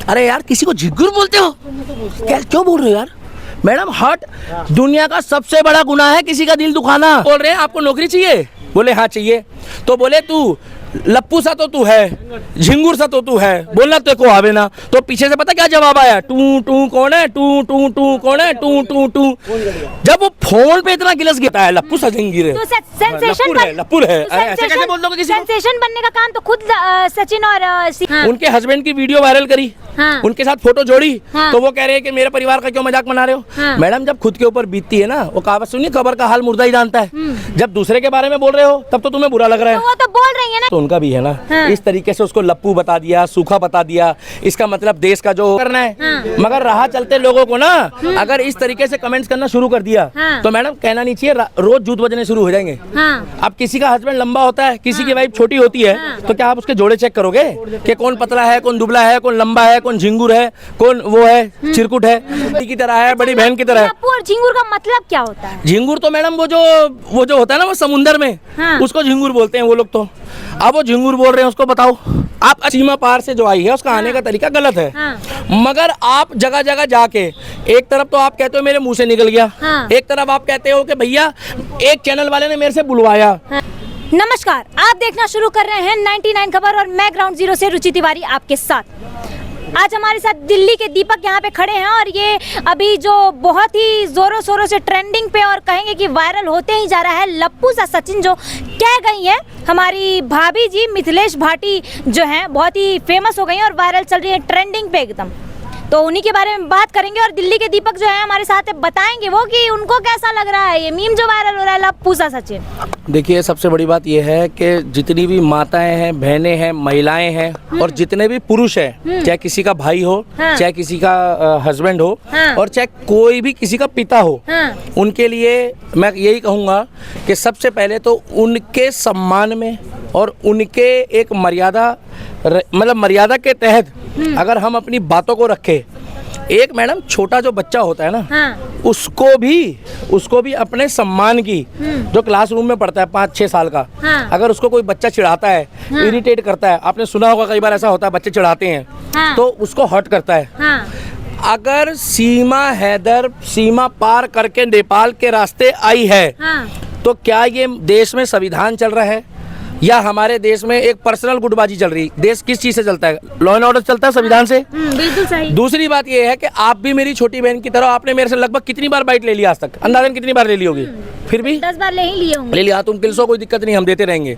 अरे यार किसी को झिंगुर बोलते हो? क्या क्यों बोल रहे हो यार? मैडम हट, दुनिया का सबसे बड़ा गुनाह है किसी का दिल दुखाना। बोल रहे हैं आपको नौकरी चाहिए? बोले हाँ चाहिए। तो बोले तू लप्पू सा तो तू है, झिंगुर सा तो तू है, बोलना तेरे को आवे ना। तो पीछे से पता क्या जवाब आया? टू टू कौन है, टू टू टू कौन है, टू टू टू। जब वो फोन पे इतना गिलस गिरता है लप्पू सा झिंगुर है, लप्पुर है, ऐसे कैसे बोल दोगे किसी को? सेंसेशन बनने का काम तो खुद सचिन और उनके हस्बैंड की वीडियो वायरल करी, उनके साथ फोटो जोड़ी, तो वो कह रहे हैं कि मेरे परिवार का क्यों मजाक बना रहे हो? मैडम जब खुद के ऊपर बीतती है ना, वो कहावत सुनिए, खबर का हाल मुर्दा ही जानता है। जब दूसरे के बारे में बोल रहे हो तब तो तुम्हें बुरा लग रहा है। वो तो बोल रही है ना, तो उनका भी है ना। इस तरीके से उसको लप्पू बता दिया, सूखा बता दिया, इसका मतलब देश का जो करना है। मगर राह चलते लोगों को ना अगर इस तरीके से कमेंट्स करना शुरू कर दिया तो मैडम कहना नहीं चाहिए, रोज जूत बजने शुरू हो जाएंगे। अब किसी का हस्बैंड लंबा होता है, किसी की वाइफ छोटी होती है, तो क्या आप उसके जोड़े चेक करोगे कि कौन पतला है, कौन दुबला है, कौन लंबा है, कौन झिंगुर है, कौन वो है चिरकुट है, की तरह है, बड़ी बहन की तरह है? लप्पू और झिंगुर का मतलब क्या होता है? झिंगुर तो मैडम वो जो होता है ना, वो समुंदर में, उसको झिंगुर बोलते हैं वो लोग। तो अब वो झिंगुर बोल रहे हैं, उसको बताओ आप सीमा पार से जो आई है उसका आने का तरीका गलत है। मगर आप जगह जगह जाके एक तरफ तो आप कहते हो मेरे मुंह से निकल गया, एक तरफ आप कहते हो कि भैया एक चैनल वाले ने मेरे से बुलवाया। नमस्कार, आप देखना शुरू कर रहे हैं 99 खबर और मैं ग्राउंड जीरो से रुचि तिवारी आपके साथ। आज हमारे साथ दिल्ली के दीपक यहाँ पे खड़े हैं और ये अभी जो बहुत ही जोरों शोरों से ट्रेंडिंग पे और कहेंगे कि वायरल होते ही जा रहा है, लप्पू सा सचिन जो कह गई है हमारी भाभी जी मिथिलेश भाटी जो हैं, बहुत ही फेमस हो गई हैं और वायरल चल रही है ट्रेंडिंग पे एकदम। तो उन्हीं के बारे में बात करेंगे और दिल्ली के दीपक जो है हमारे साथ बताएंगे वो कि उनको कैसा लग रहा है ये मीम जो वायरल हो रहा है लप्पू सा सचिन। देखिए सबसे बड़ी बात यह है कि जितनी भी माताएं हैं, बहनें हैं, महिलाएं हैं और जितने भी पुरुष हैं, चाहे किसी का भाई हो, चाहे किसी का हस्बैंड हो और चाहे कोई भी किसी का पिता हो, उनके लिए मैं यही कहूँगा कि सबसे पहले तो उनके सम्मान में और उनके एक मर्यादा मतलब मर्यादा के तहत अगर हम अपनी बातों को रखें, एक मैडम छोटा जो बच्चा होता है ना, उसको भी अपने सम्मान की, जो क्लासरूम में पढ़ता है 5-6 साल का, अगर उसको कोई बच्चा चिढ़ाता है, इरिटेट करता है, आपने सुना होगा कई बार ऐसा होता है बच्चे चिढ़ाते हैं, तो उसको हर्ट करता है। अगर सीमा हैदर सीमा पार करके नेपाल के रास्ते आई है, तो क्या ये देश में संविधान चल रहा है या हमारे देश में एक पर्सनल गुटबाजी चल रही? देश किस चीज से चलता है? लॉ एंड ऑर्डर चलता है संविधान से। बिल्कुल सही। दूसरी बात ये है कि आप भी मेरी छोटी बहन की तरह, आपने मेरे से लगभग कितनी बार बाइट ले लिया आज तक? अंदाजन कितनी बार ले ली होगी? फिर भी 10 बार ले ही लिए होंगे। ले लिया तुम किल्सो, कोई दिक्कत नहीं, हम देते रहेंगे।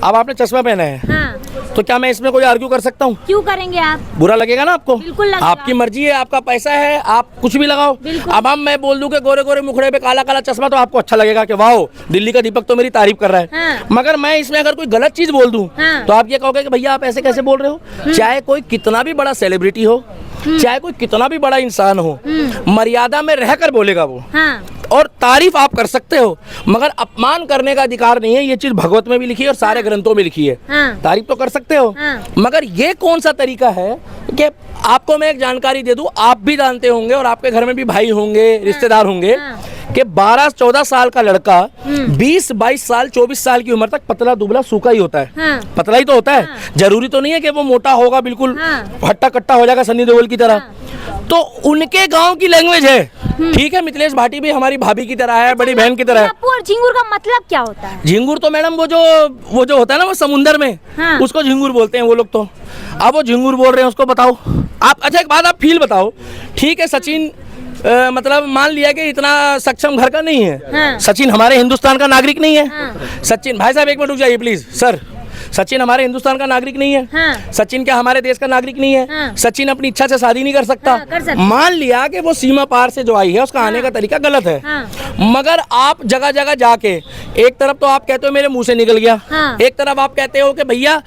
अब आपने चश्मा पहना है, तो क्या मैं इसमें कोई आर्ग्यू कर सकता हूँ? क्यों करेंगे आप? बुरा लगेगा ना आपको? बिल्कुल लगेगा। आपकी मर्जी है, आपका पैसा है, आप कुछ भी लगाओ। अब हम मैं बोल दूं कि गोरे गोरे मुखड़े पे काला काला चश्मा, तो आपको अच्छा लगेगा कि वाह दिल्ली का दीपक तो मेरी तारीफ कर रहा है। मगर मैं इसमें अगर कोई गलत चीज बोल दूं तो आप ये कहोगे कि भैया आप ऐसे कैसे बोल रहे हो? चाहे कोई कितना भी बड़ा सेलिब्रिटी हो, चाहे कोई कितना भी बड़ा इंसान हो, मर्यादा में रहकर बोलेगा वो। और तारीफ आप कर सकते हो, मगर अपमान करने का अधिकार नहीं है। ये चीज भगवत में भी लिखी है और सारे ग्रंथों में लिखी है। तारीफ तो कर सकते हो, मगर ये कौन सा तरीका है कि आपको मैं एक जानकारी दे दूं, आप भी जानते होंगे और आपके घर में भी भाई होंगे, रिश्तेदार होंगे कि 12-14 साल का लड़का 20-22 साल 24 साल की उम्र तक पतला दुबला सूखा ही होता है। पतला ही तो होता है, जरूरी तो नहीं है कि वो मोटा होगा, बिल्कुल हट्टा कट्टा हो जाएगा सन्नी देओल की तरह। तो उनके गांव की लैंग्वेज है, ठीक है। मिथिलेश भाटी भी हमारी भाभी की तरह है, बड़ी बहन की तरह है। लप्पू और झिंगुर का मतलब क्या होता है? झिंगुर तो मैडम वो जो होता है ना, वो समुंदर में, उसको झिंगुर बोलते हैं वो लोग। तो अब वो झिंगुर बोल रहे हैं, उसको बताओ आप। अच्छा एक बात आप फील बताओ, ठीक है सचिन मतलब मान लिया कि इतना सक्षम घर का नहीं है, सचिन हमारे हिंदुस्तान का नागरिक नहीं है। सचिन भाई साहब एक मिनट रुक जाइए प्लीज सर। सचिन हमारे हिंदुस्तान का नागरिक नहीं है। सचिन क्या हमारे देश का नागरिक नहीं है? सचिन अपनी इच्छा से शादी नहीं कर सकता। मान लिया कि वो सीमा पार से जो आई है उसका आने का तरीका गलत है। मगर आप जगह जगह जाके एक तरफ तो आप कहते हो मेरे मुंह से निकल गया, एक तरफ आप कहते हो कि भैया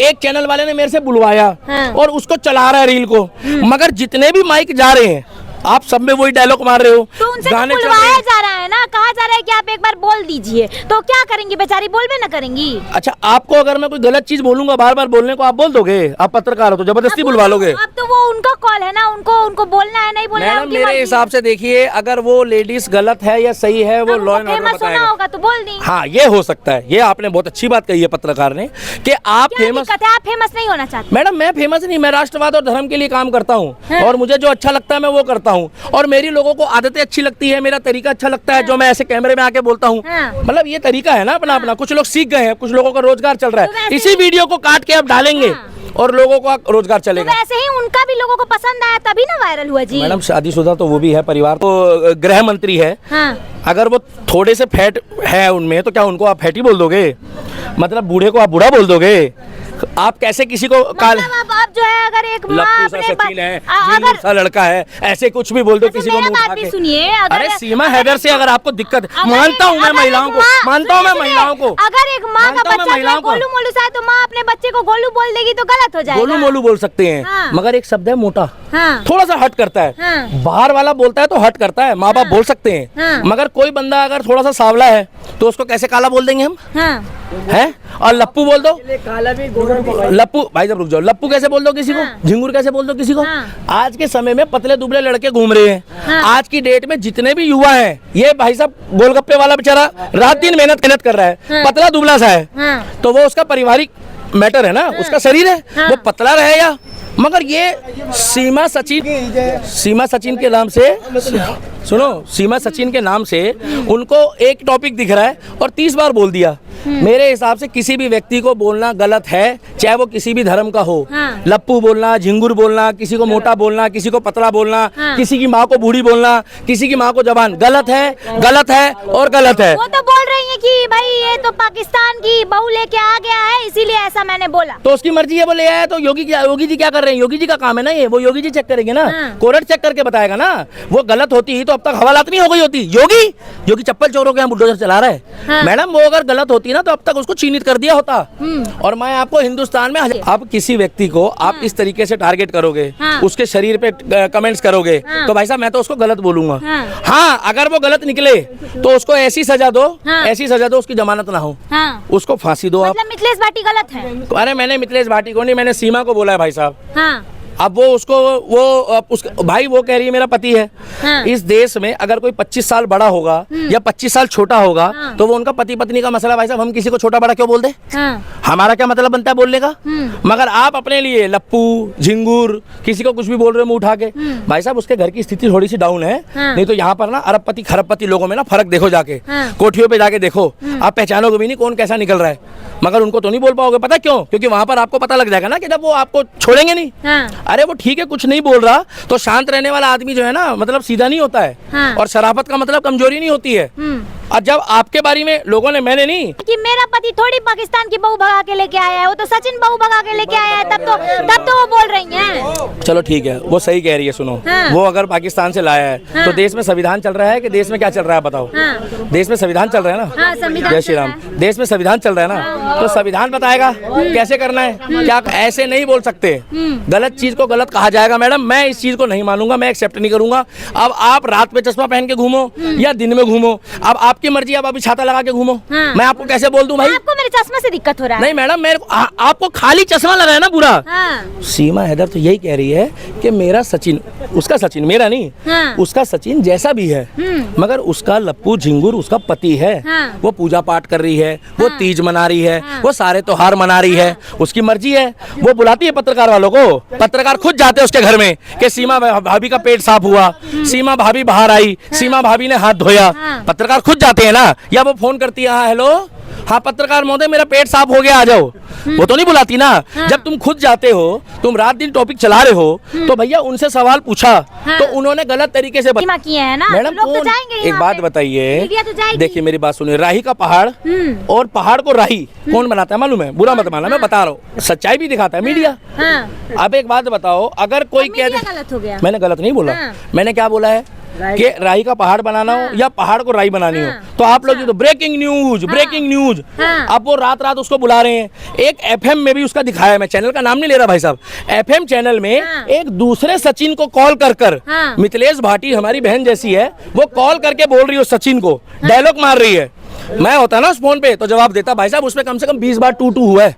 एक चैनल वाले ने मेरे से बुलवाया और उसको चला रहा है रील को। मगर जितने भी माइक जा रहे हैं आप सब में वही डायलॉग मार रहे हो, तो उनसे गाने बुलवाया जा रहा है ना, कहा जा रहा है कि आप एक बार बोल दीजिए, तो क्या करेंगी बेचारी, बोल भी ना करेंगी। अच्छा, आपको अगर मैं कोई गलत चीज बोलूंगा बार बार बोलने को, आप बोल दोगे? आप पत्रकार हो तो जबरदस्ती बुलवा लोगे? अब तो वो उनका कॉल है ना, उनको बोलना है नहीं बोलना है मैडम उनकी मेरे मर्जी। हिसाब से देखिए, अगर वो लेडीज गलत है या सही है वो लॉ एंड ऑर्डर फेमस होना बताएगा। होगा तो बोल दी। हाँ, ये हो सकता है। ये आपने बहुत अच्छी बात कही है पत्रकार ने कि आप क्या फेमस। दिक्कत है, आप फेमस नहीं होना चाहते? मैडम मैं फेमस नहीं, मैं राष्ट्रवाद और धर्म के लिए काम करता हूँ और मुझे जो अच्छा लगता है मैं वो करता हूँ, और मेरी लोगों को आदतें अच्छी लगती है, मेरा तरीका अच्छा लगता है जो मैं ऐसे कैमरे में आके बोलता हूँ। मतलब ये तरीका है ना अपना अपना। कुछ लोग सीख गए हैं, कुछ लोगों का रोजगार चल रहा है। इसी वीडियो को काट के आप डालेंगे और लोगों का रोजगार तो चलेगा। वैसे ही उनका भी लोगों को पसंद आया तभी ना वायरल हुआ जी। मैडम शादीशुदा तो वो भी है, परिवार तो गृह मंत्री है। अगर वो थोड़े से फैट है उनमें तो क्या उनको आप फैटी बोल दोगे? मतलब बूढ़े को आप बूढ़ा बोल दोगे? आप कैसे किसी को काल मतलब आप जो है अगर एक माँ लप्पू सा अपने सचिन है, झिंगुर सा लड़का है, ऐसे कुछ भी बोल दो किसी को मेरा मुंह बात उठा भी के। सुनिए, अरे सीमा हैदर से अगर आपको दिक्कत, मानता हूँ मैं महिलाओं को, मानता हूँ मैं महिलाओं को। अगर एक माँ का मानता हूँ मैं बच्चा महिलाओं को। गोलू मोलू सा है तो माँ अपने बच्चे को गोलू बोल देगी तो गलत हो जाएगा। गोलू मोलू बोल सकते हैं, हाँ। मगर एक शब्द है मोटा, हाँ। थोड़ा सा हट करता है। हाँ। बाहर वाला बोलता है तो हट करता है, माँ बाप बोल सकते हैं, हाँ। मगर कोई बंदा अगर थोड़ा सा सांवला है तो उसको कैसे काला बोल देंगे हम? हाँ। है? और लप्पू बोल दो, लप्पू भाई साहब रुक जाओ, लप्पू कैसे बोल दो किसी को? हाँ। झिंगुर कैसे बोल दो किसी को? हाँ। आज के समय में पतले दुबले लड़के घूम रहे हैं। हाँ। आज की डेट में जितने भी युवा हैं, ये भाई साहब गोलगप्पे वाला बेचारा रात दिन मेहनत कर रहा है, हाँ। पतला दुबला सा है, हाँ। तो वो उसका पारिवारिक मैटर है ना, उसका शरीर है, हाँ। वो पतला रहे या। मगर ये सीमा सचिन के नाम से, सुनो, सीमा सचिन के नाम से उनको एक टॉपिक दिख रहा है और 30 बार बोल दिया। मेरे हिसाब से किसी भी व्यक्ति को बोलना गलत है, चाहे वो किसी भी धर्म का हो। हाँ। लप्पू बोलना, झिंगुर बोलना, किसी को मोटा बोलना, किसी को पतला बोलना, हाँ। किसी की माँ को बूढ़ी बोलना, किसी की माँ को जवान, गलत है, गलत है और गलत है। वो तो बोल रही है कि भाई ये तो पाकिस्तान की बहू लेके आ गया है इसीलिए ऐसा मैंने बोला। तो उसकी मर्जी है, वो ले आया तो योगी जी क्या कर रहे हैं? योगी जी का काम है ना ये, वो योगी जी चेक करेंगे ना, हाँ। कोर्ट चेक करके बताएगा ना। वो गलत होती तो अब तक हवालात नहीं हो गई होती। योगी चप्पल चोरों के यहाँ बुलडोजर चला रहा है। हाँ। मैडम वो अगर गलत होती ना तो अब तक उसको चिन्हित कर दिया होता। और मैं आपको हिंदुस्तान में आप किसी व्यक्ति को आप इस तरीके से टारगेट करोगे, हाँ। उसके शरीर पे कमेंट्स करोगे, हाँ। तो भाई साहब मैं तो उसको गलत बोलूंगा। हाँ। हाँ, अगर वो गलत निकले तो उसको ऐसी सजा दो, हाँ। ऐसी सजा दो उसकी जमानत ना हो, हाँ। उसको फांसी दो आप। मतलब मिथिलेश भाटी गलत है? अरे मैंने मिथिलेश भाटी को नहीं, मैंने सीमा को बोला है भाई साहब। हाँ। अब भाई वो कह रही है मेरा पति है। हाँ। इस देश में अगर कोई 25 साल बड़ा होगा या 25 साल छोटा होगा, हाँ। तो वो उनका पति पत्नी का मसला। भाई साहब हम किसी को छोटा बड़ा क्यों बोल दे? हाँ। हमारा क्या मतलब बनता है बोलने का? मगर आप अपने लिए लप्पू, झिंगुर, किसी को कुछ भी बोल रहे हो मुंह उठा के, भाई साहब उसके घर की स्थिति थोड़ी सी डाउन है। हाँ। नहीं तो यहाँ पर ना अरबपति खरबपति लोगों में ना फर्क देखो जाके। हाँ। कोठियों पे जाके देखो, आप पहचानोगे भी नहीं कौन कैसा निकल रहा है। मगर उनको तो नहीं बोल पाओगे, पता क्यों? क्योंकि वहां पर आपको पता लग जाएगा ना कि जब वो आपको छोड़ेंगे नहीं। हाँ। अरे वो ठीक है कुछ नहीं बोल रहा तो शांत रहने वाला आदमी जो है ना, मतलब सीधा नहीं होता है। हाँ। और शराफत का मतलब कमजोरी नहीं होती है। और जब आपके बारे में लोगों ने, मैंने नहीं कि मेरा पति थोड़ी पाकिस्तान की बहू भगा के लेके आया है, वो तो सचिन बहू भगा के लेके आया है, तब तो वो बोल रही हैं। चलो ठीक है, वो सही कह रही है। सुनो, हाँ। वो अगर पाकिस्तान से लाया है हाँ। तो देश में संविधान चल रहा है कि देश में क्या चल रहा है बताओ? हाँ। देश में संविधान चल रहा है ना। हाँ, संविधान जय श्री चल राम। रहा है। देश में संविधान चल रहा है ना, तो संविधान बताएगा कैसे करना है। क्या ऐसे नहीं बोल सकते? गलत चीज को गलत कहा जाएगा। मैडम मैं इस चीज को नहीं मानूंगा, मैं एक्सेप्ट नहीं करूंगा। अब आप रात में चश्मा पहन के घूमो या दिन में घूमो, अब आपकी मर्जी। अब अभी छाता लगा के घूमो, हाँ। मैं आपको कैसे बोल दूं भाई? आपको मेरे चश्मे से दिक्कत हो रहा है? नहीं मैडम, मेरे को आपको खाली चश्मा लगा है ना पूरा। हाँ। सीमा हैदर तो यही कह रही है कि मेरा सचिन, उसका सचिन, मेरा नहीं, हाँ। उसका सचिन जैसा भी है, मगर उसका लप्पू झिंगुर उसका पति है। हाँ। वो पूजा पाठ कर रही है, वो हाँ। तीज मना रही है, हाँ। वो सारे त्योहार मना रही है, उसकी मर्जी है। वो बुलाती है पत्रकार वालों को, पत्रकार खुद जाते हैं उसके घर में कि सीमा भाभी का पेट साफ हुआ, सीमा भाभी बाहर आई, सीमा भाभी ने हाथ धोया। हाँ। पत्रकार खुद जाते हैं ना, या वो फोन करती है, हाँ हेलो, हाँ पत्रकार महोदय मेरा पेट साफ हो गया आ जाओ। वो तो नहीं बुलाती ना। हाँ। जब तुम खुद जाते हो, तुम रात दिन टॉपिक चला रहे हो, तो भैया उनसे सवाल पूछा, हाँ। तो उन्होंने गलत तरीके से सीमा किए हैं ना, मैडम लोग तो कौन? जाएंगे एक यहाँ बात पे। बताइए, मीडिया तो जाएगी। देखिए मेरी बात सुनिए, राही का पहाड़ और पहाड़ को राही कौन बनाता है मालूम है? बुरा मत मानना, मैं बता रहा हूँ, सच्चाई भी दिखाता है मीडिया। हाँ। अब एक बात बताओ, अगर कोई मीडिया कह दे, गलत हो गया। मैंने गलत नहीं बोला। हाँ। मैंने क्या बोला है कि राई का पहाड़ बनाना हो या पहाड़ को राई बनानी हो, तो आप लोग तो ब्रेकिंग न्यूज। अब वो रात रात उसको बुला रहे हैं। एक एफएम में भी उसका दिखाया, मैं चैनल का नाम नहीं ले रहा भाई साहब, एफएम चैनल में एक दूसरे सचिन को कॉल कर मिथिलेश भाटी हमारी बहन जैसी है, वो कॉल करके बोल रही हो सचिन को, डायलॉग मार रही है। मैं होता ना उस फोन पे तो जवाब देता, भाई साहब उसमें कम से कम 20 बार टू हुआ है।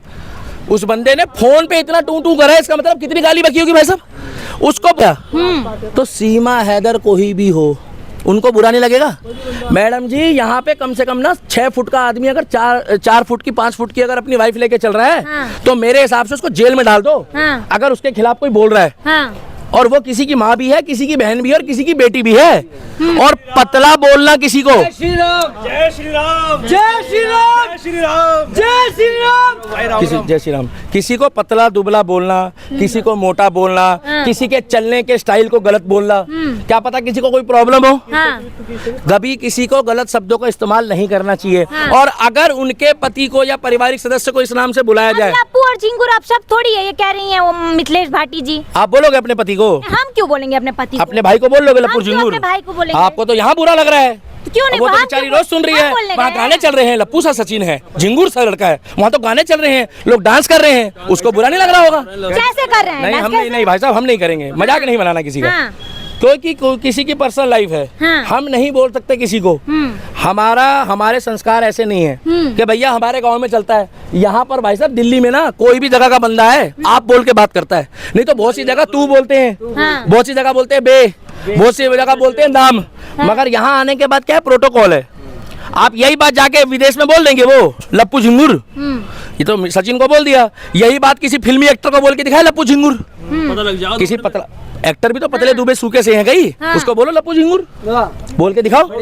उस बंदे ने फोन पे इतना टू करा है, इसका मतलब कितनी गाली बकी होगी भाई साहब उसको। तो सीमा हैदर कोई भी हो, उनको बुरा नहीं लगेगा? मैडम जी यहाँ पे कम से कम ना 6 फुट का आदमी अगर 4 फुट की 5 फुट की अगर अपनी वाइफ लेके चल रहा है, तो मेरे हिसाब से उसको जेल में डाल दो। अगर उसके खिलाफ कोई बोल रहा है, और वो किसी की माँ भी है, किसी की बहन भी है और किसी की बेटी भी है। और पतला बोलना किसी को, जय श्री राम, जय श्री राम, जय श्री राम, जय श्री राम, जय श्री राम, जय श्री राम, किसी को पतला दुबला बोलना, किसी को मोटा बोलना, किसी के चलने के स्टाइल को गलत बोलना, क्या पता किसी को कोई प्रॉब्लम हो। कभी किसी को गलत शब्दों का इस्तेमाल नहीं करना चाहिए। और अगर उनके पति को या पारिवारिक सदस्य को इस नाम से बुलाया जाए, लप्पू और झिंगुर आप सब थोड़ी है ये कह रही है वो मिथिलेश भाटी जी। आप बोलोगे अपने पति को? हम क्यों बोलेंगे अपने पति को? अपने भाई को बोल लोगे लप्पू झिंगुर? अपने भाई को बोलेंगे। आपको तो यहाँ बुरा लग रहा है, क्यों नहीं? वो तो बेचारी रोज सुन रही है, वहाँ गाने चल रहे हैं, लप्पू सा सचिन है, झिंगुर सा लड़का है, वहाँ तो गाने चल रहे हैं, लोग डांस कर रहे हैं, उसको बुरा नहीं लग रहा होगा? कैसे कर रहे हैं? नहीं, हम नहीं भाई साहब, हम नहीं करेंगे, मजाक नहीं बनाना किसी का, क्योंकि किसी की पर्सनल लाइफ है। हम नहीं बोल सकते किसी को। हमारे संस्कार ऐसे नहीं है कि भैया हमारे गांव में चलता है। यहाँ पर भाई साहब दिल्ली में ना कोई भी जगह का बंदा है, आप बोल के बात करता है, नहीं तो बहुत सी जगह तू बोलते हैं, बहुत सी जगह बोलते हैं बे, बहुत सी जगह बोलते हैं नाम। मगर यहाँ आने के बाद क्या है, प्रोटोकॉल है। आप यही बात जाके विदेश में बोल देंगे, वो लप्पू झिंगुर, ये तो सचिन को बोल दिया, यही बात किसी फिल्मी एक्टर को बोल के दिखाया लप्पू झिंगुर, पता लग जाओ। किसी पतला एक्टर भी तो पतले दुबे सूखे से हैं कहीं, उसको बोलो लप्पू झिंगुर, बोल के दिखाओ। अब तो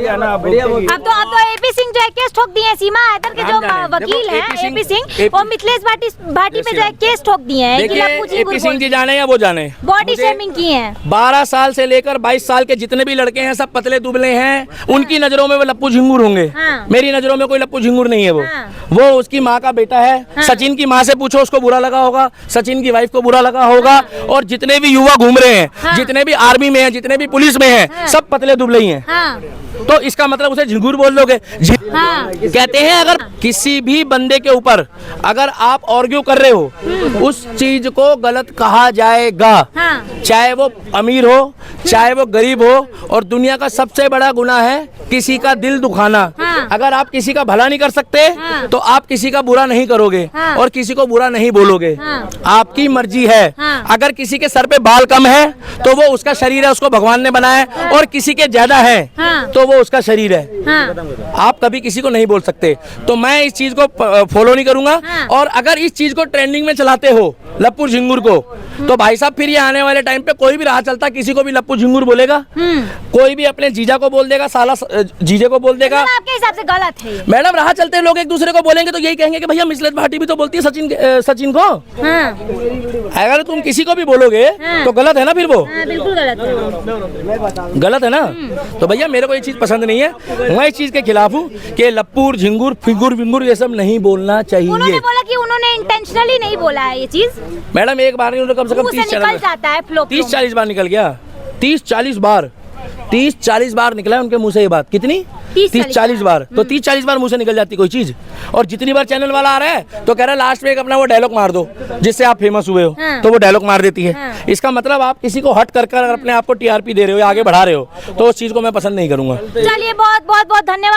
एपी सिंह जो है केस ठोक दिए हैं, सीमा हैदर के जो वकील हैं एपी सिंह और मिथिलेश भाटी पे जो है केस ठोक दिए हैं कि लप्पू एपी सिंह जी जाने या वो जाने, बॉडी शेमिंग की है। 12 साल से लेकर 22 साल के जितने भी लड़के हैं सब पतले दुबले हैं, उनकी नजरों में वो लप्पू झिंगुर होंगे। मेरी नजरों में कोई लप्पू झिंगुर नहीं है। वो उसकी माँ का बेटा है। सचिन की माँ से पूछो, उसको बुरा लगा होगा, सचिन की वाइफ को बुरा लगा होगा, और जितने भी युवा घूम रहे हैं, जितने भी आर्मी में हैं, जितने भी पुलिस में हैं, सब पतले दुबले ही हैं। तो इसका मतलब उसे झिंगुर बोल लोगे? कहते हैं अगर किसी भी बंदे के ऊपर अगर आप आर्ग्यू कर रहे हो, उस चीज को गलत कहा जाएगा, चाहे वो अमीर हो चाहे वो गरीब हो। और दुनिया का सबसे बड़ा गुनाह है किसी का दिल दुखाना। अगर आप किसी का भला नहीं कर सकते तो आप किसी का बुरा नहीं करोगे और किसी को बुरा नहीं बोलोगे, आपकी मर्जी है। अगर किसी के सर पे बाल कम है तो वो उसका शरीर है, उसको भगवान ने बनाया है, और किसी के ज्यादा है तो वो उसका शरीर है। आप कभी किसी को नहीं बोल सकते। तो मैं इस चीज को फॉलो नहीं करूंगा। और अगर इस चीज को ट्रेंडिंग में चलाते हो लप्पू झिंगुर को, तो भाई साहब फिर ये आने वाले टाइम पे कोई भी राह चलता किसी को भी लप्पू झिंगुर बोलेगा, कोई भी अपने जीजा को बोल देगा, साला जीजे को बोल देगा। आपके हिसाब से गलत है मैडम, राह चलते लोग एक दूसरे को बोलेंगे तो यही कहेंगे कि भैया मिथिलेश भाटी भी तो बोलती है सचिन को। अगर तुम किसी को भी बोलोगे तो गलत है ना, फिर वो बिल्कुल गलत है ना। तो भैया मेरे को ये चीज पसंद नहीं है, मैं इस चीज के खिलाफ हूँ कि लप्पू झिंगुर फिंगुर विंगुर ये सब नहीं बोलना चाहिए। उन्होंने बोला कि उन्होंने इंटेंशनली नहीं बोला है ये चीज। मैडम एक बार नहीं, उन्होंने कम से कम 30-40 बार निकल गया। 30-40 बार निकला है उनके मुंह से ये बात। कितनी? 30-40 बार। तो 30-40 बार मुंह से निकल जाती कोई चीज। और जितनी बार चैनल वाला आ रहा है तो कह रहा है लास्ट में एक अपना वो डायलॉग मार दो जिससे आप फेमस हुए हो, तो वो डायलॉग मार देती है। इसका मतलब आप किसी को हट कर अपने आप को टीआरपी दे रहे हो या आगे बढ़ा रहे हो, तो उस चीज को मैं पसंद नहीं करूंगा। चलिए बहुत बहुत धन्यवाद।